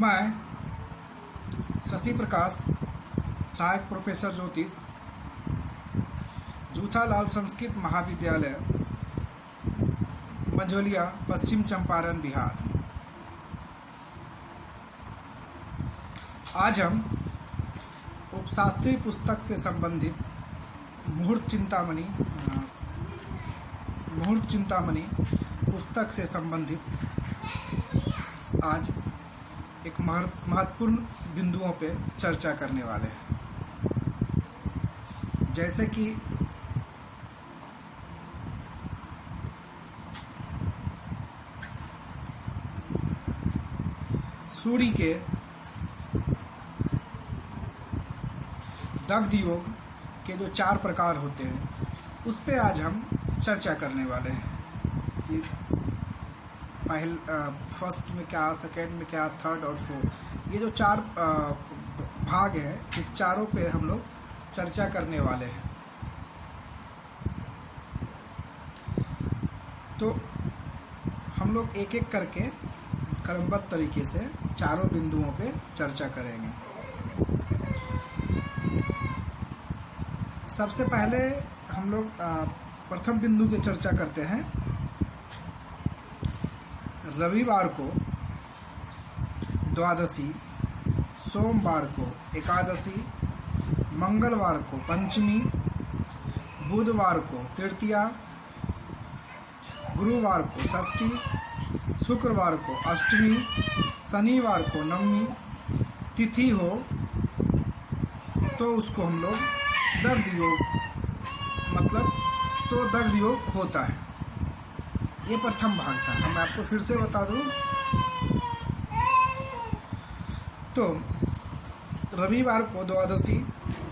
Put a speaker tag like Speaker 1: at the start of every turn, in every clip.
Speaker 1: मैं शशि प्रकाश, सहायक प्रोफेसर ज्योतिष, जूथालाल संस्कृत महाविद्यालय, मंझोलिया, पश्चिम चंपारण, बिहार। आज हम उपशास्त्रीय पुस्तक से संबंधित मुहूर्त चिंतामणि पुस्तक से संबंधित आज एक महत्वपूर्ण बिंदुओं पे चर्चा करने वाले हैं। जैसे कि सूर्य के दग्ध योग के जो 4 प्रकार होते हैं उस पे आज हम चर्चा करने वाले हैं कि फर्स्ट में क्या, सेकेंड में क्या, थर्ड और फोर्थ, ये जो 4 भाग है, इस चारों पे हम लोग चर्चा करने वाले हैं। तो हम लोग एक एक करके क्रमबद्ध तरीके से चारों बिंदुओं पे चर्चा करेंगे। सबसे पहले हम लोग प्रथम बिंदु पे चर्चा करते हैं। रविवार को द्वादशी, सोमवार को एकादशी, मंगलवार को पंचमी, बुधवार को तृतीया, गुरुवार को षष्ठी, शुक्रवार को अष्टमी, शनिवार को नवमी तिथि हो तो उसको हम लोग दग्ध योग दग्ध योग होता है। ये प्रथम भाग था। मैं आपको फिर से बता दूं तो रविवार को द्वादशी,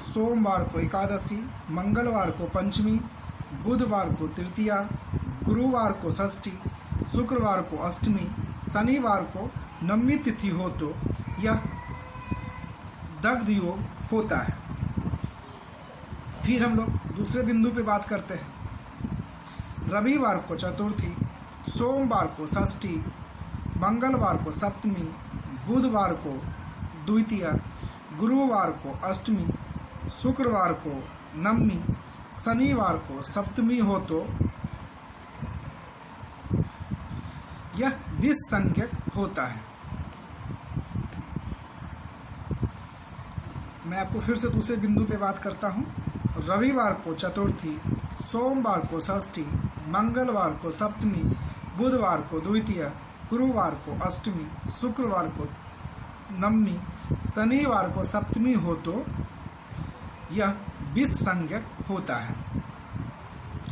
Speaker 1: सोमवार को एकादशी, मंगलवार को पंचमी, बुधवार को तृतीया, गुरुवार को षष्ठी, शुक्रवार को अष्टमी, शनिवार को नवमी तिथि हो तो यह दग्ध योग होता है। फिर हम लोग दूसरे बिंदु पे बात करते हैं। रविवार को चतुर्थी, सोमवार को षष्ठी, मंगलवार को सप्तमी, बुधवार को द्वितीया, गुरुवार को अष्टमी, शुक्रवार को नवमी, शनिवार को सप्तमी हो तो यह विसंज्ञक होता है। मैं आपको फिर से दूसरे बिंदु पे बात करता हूँ। रविवार को चतुर्थी, सोमवार को षष्ठी, मंगलवार को सप्तमी, बुधवार को द्वितीया, गुरुवार को अष्टमी, शुक्रवार को नवमी, शनिवार को सप्तमी हो तो यह विसंज्ञक होता है।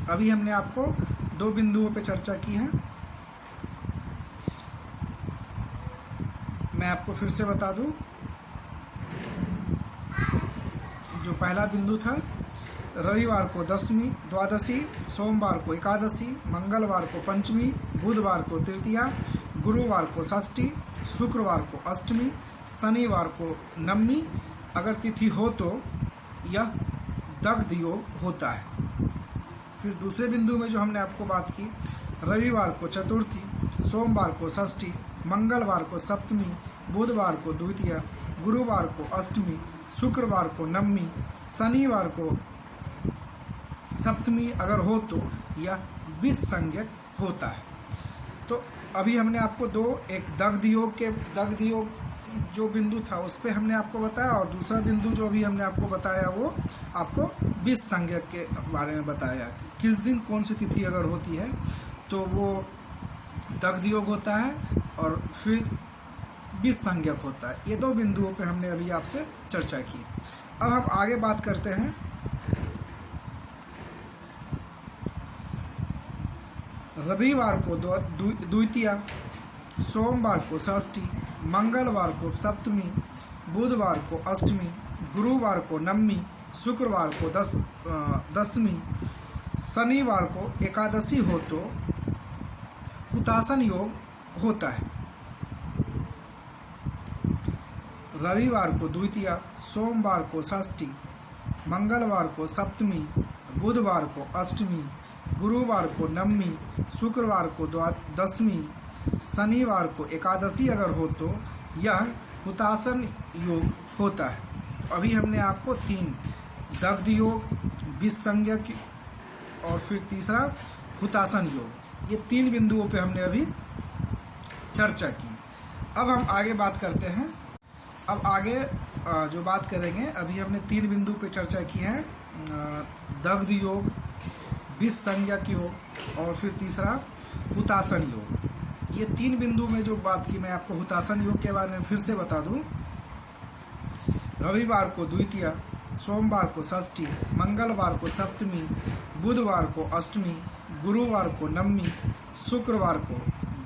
Speaker 1: अभी हमने आपको 2 बिंदुओं पे चर्चा की है। मैं आपको फिर से बता दूं, जो पहला बिंदु था, रविवार को द्वादशी, सोमवार को एकादशी, मंगलवार को पंचमी, बुधवार को तृतीया, गुरुवार को षष्ठी, शुक्रवार को अष्टमी, शनिवार को नवमी अगर तिथि हो तो यह दग्ध योग होता है। फिर दूसरे बिंदु में जो हमने आपको बात की, रविवार को चतुर्थी, सोमवार को षष्ठी, मंगलवार को सप्तमी, बुधवार को द्वितीया, गुरुवार को अष्टमी, शुक्रवार को नवमी, शनिवार को सप्तमी अगर हो तो यह विसंज्ञक होता है। तो अभी हमने आपको एक दग्ध योग जो बिंदु था उस पे हमने आपको बताया, और दूसरा बिंदु जो अभी हमने आपको बताया वो आपको विसंज्ञक के बारे में बताया। किस दिन कौन सी तिथि अगर होती है तो वो दग्ध योग होता है और फिर विसंज्ञक होता है। ये 2 बिंदुओं पे हमने अभी आपसे चर्चा की। अब हम आगे बात करते हैं। रविवार को द्वितीया, सोमवार को षष्ठी, मंगलवार को सप्तमी, बुधवार को अष्टमी, गुरुवार को नवमी, शुक्रवार को दशमी, शनिवार को एकादशी हो तो हुतासन योग होता है। रविवार को द्वितीया, सोमवार को षष्ठी, मंगलवार को सप्तमी, बुधवार को अष्टमी, गुरुवार को नवमी, शुक्रवार को दशमी, शनिवार को एकादशी अगर हो तो यह हुतासन योग होता है। तो अभी हमने आपको 3 दग्ध योग, विसंज्ञक और फिर तीसरा हुतासन योग, ये 3 बिंदुओं पे हमने अभी चर्चा की। अब हम आगे बात करते हैं। अब आगे जो बात करेंगे, अभी हमने 3 बिंदु पे चर्चा की है, दग्ध योग, विसंज्ञक योग और फिर तीसरा हुतासन योग। ये 3 बिंदु में जो बात की, मैं आपको हुतासन योग के बारे में फिर से बता दूं। रविवार को द्वितीया, सोमवार को षष्ठी, मंगलवार को सप्तमी, बुधवार को अष्टमी, गुरुवार को नवमी, शुक्रवार को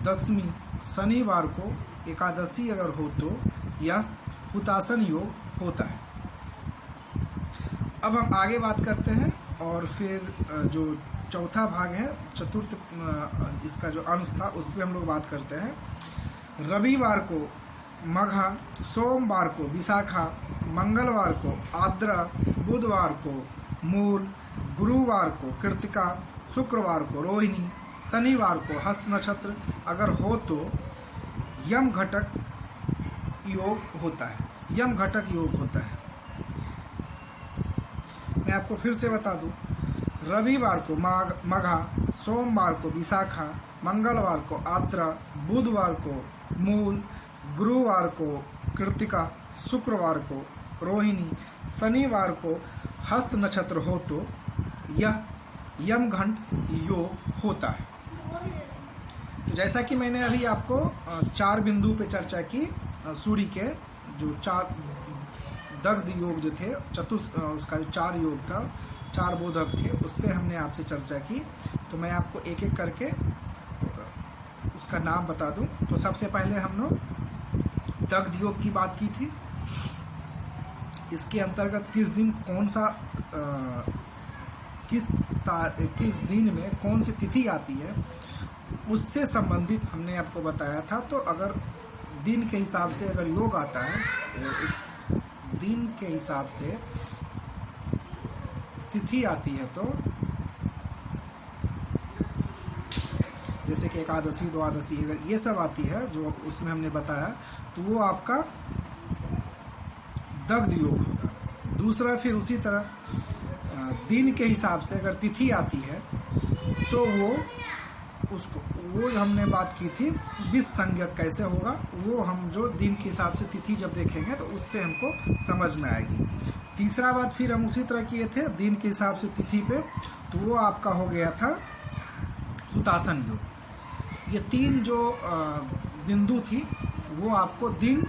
Speaker 1: दसवीं, शनिवार को एकादशी अगर हो तो यह हुतासन योग होता है। अब हम आगे बात करते हैं और फिर जो चौथा भाग है, चतुर्थ इसका जो अंश था उस पर हम लोग बात करते हैं। रविवार को मघा, सोमवार को विशाखा, मंगलवार को आद्रा, बुधवार को मूल, गुरुवार को कृतिका, शुक्रवार को रोहिणी, शनिवार को हस्त नक्षत्र अगर हो तो यम घटक योग होता है। यम घटक योग होता है। मैं आपको फिर से बता दूं, रविवार को मघा, सोमवार को विशाखा, मंगलवार को आद्रा, बुधवार को मूल, गुरुवार को कृतिका, शुक्रवार को रोहिणी, शनिवार को हस्त नक्षत्र हो तो यह यमघंट योग होता है। तो जैसा कि मैंने अभी आपको 4 बिंदु पे चर्चा की, सूर्य के जो 4 दग्ध योग जो थे, उसका जो 4 योग था, 4 बोधक थे, उस पर हमने आपसे चर्चा की। तो मैं आपको एक एक करके उसका नाम बता दूं। तो सबसे पहले हम लोग दग्ध योग की बात की थी। इसके अंतर्गत किस दिन कौन सा किस दिन में कौन सी तिथि आती है उससे संबंधित हमने आपको बताया था। तो अगर दिन के हिसाब से अगर योग आता है, दिन के हिसाब से तिथि आती है, तो जैसे कि एकादशी, द्वादशी अगर ये सब आती है जो उसमें हमने बताया, तो वो आपका दग्ध योग होगा। दूसरा फिर उसी तरह दिन के हिसाब से अगर तिथि आती है तो वो हमने बात की थी विसंज्ञक कैसे होगा, वो हम जो दिन के हिसाब से तिथि जब देखेंगे तो उससे हमको समझ में आएगी। तीसरा बात फिर हम उसी तरह किए थे दिन के हिसाब से तिथि पे, तो वो आपका हो गया था हुतासन योग। ये 3 जो बिंदु थी वो आपको दिन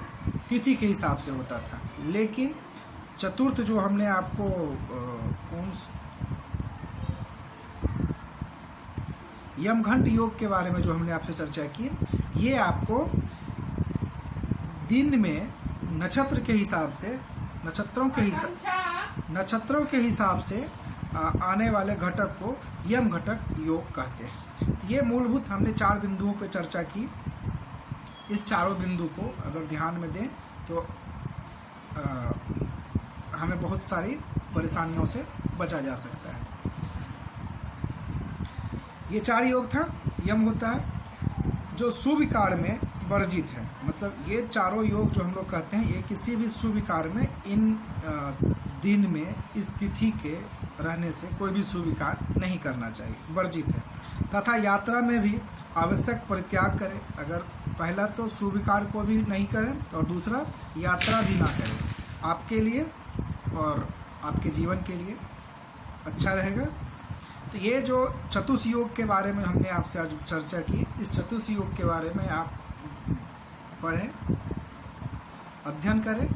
Speaker 1: तिथि के हिसाब से होता था। लेकिन चतुर्थ जो हमने आपको यमघंट योग के बारे में जो हमने आपसे चर्चा की, ये आपको दिन में नक्षत्र के हिसाब से, नक्षत्रों के हिसाब से आने वाले घटक को यम घटक योग कहते हैं। ये मूलभूत हमने 4 बिंदुओं पर चर्चा की। इस चारों बिंदु को अगर ध्यान में दें तो हमें बहुत सारी परेशानियों से बचा जा सकता है। ये 4 योग था। यम होता है जो सुविकार में वर्जित है, मतलब ये चारों योग जो हम लोग कहते हैं, ये किसी भी सुविकार में, इन दिन में इस तिथि के रहने से कोई भी सुविकार नहीं करना चाहिए, वर्जित है। तथा यात्रा में भी आवश्यक परित्याग करें। अगर पहला तो सुविकार को भी नहीं करें और दूसरा यात्रा भी ना करें, आपके लिए और आपके जीवन के लिए अच्छा रहेगा। तो ये जो चतुष योग के बारे में हमने आपसे आज चर्चा की, इस चतुष योग के बारे में आप पढ़ें, अध्ययन करें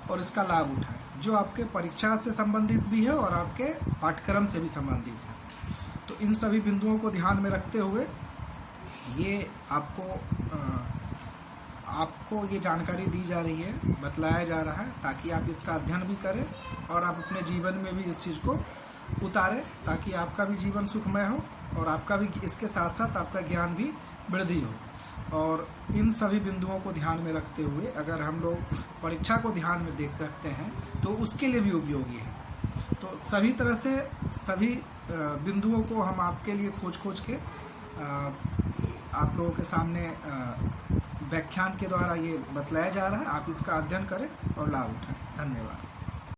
Speaker 1: और इसका लाभ उठाएं, जो आपके परीक्षा से संबंधित भी है और आपके पाठ्यक्रम से भी संबंधित है। तो इन सभी बिंदुओं को ध्यान में रखते हुए ये आपको ये जानकारी दी जा रही है, बतलाया जा रहा है, ताकि आप इसका अध्ययन भी करें और आप अपने जीवन में भी इस चीज़ को उतारें, ताकि आपका भी जीवन सुखमय हो और आपका भी इसके साथ साथ आपका ज्ञान भी वृद्धि हो। और इन सभी बिंदुओं को ध्यान में रखते हुए अगर हम लोग परीक्षा को ध्यान में रखते हैं तो उसके लिए भी उपयोगी है। तो सभी तरह से सभी बिंदुओं को हम आपके लिए खोज के आप लोगों के सामने व्याख्यान के द्वारा ये बतलाया जा रहा है। आप इसका अध्ययन करें और लाभ उठाएं। धन्यवाद।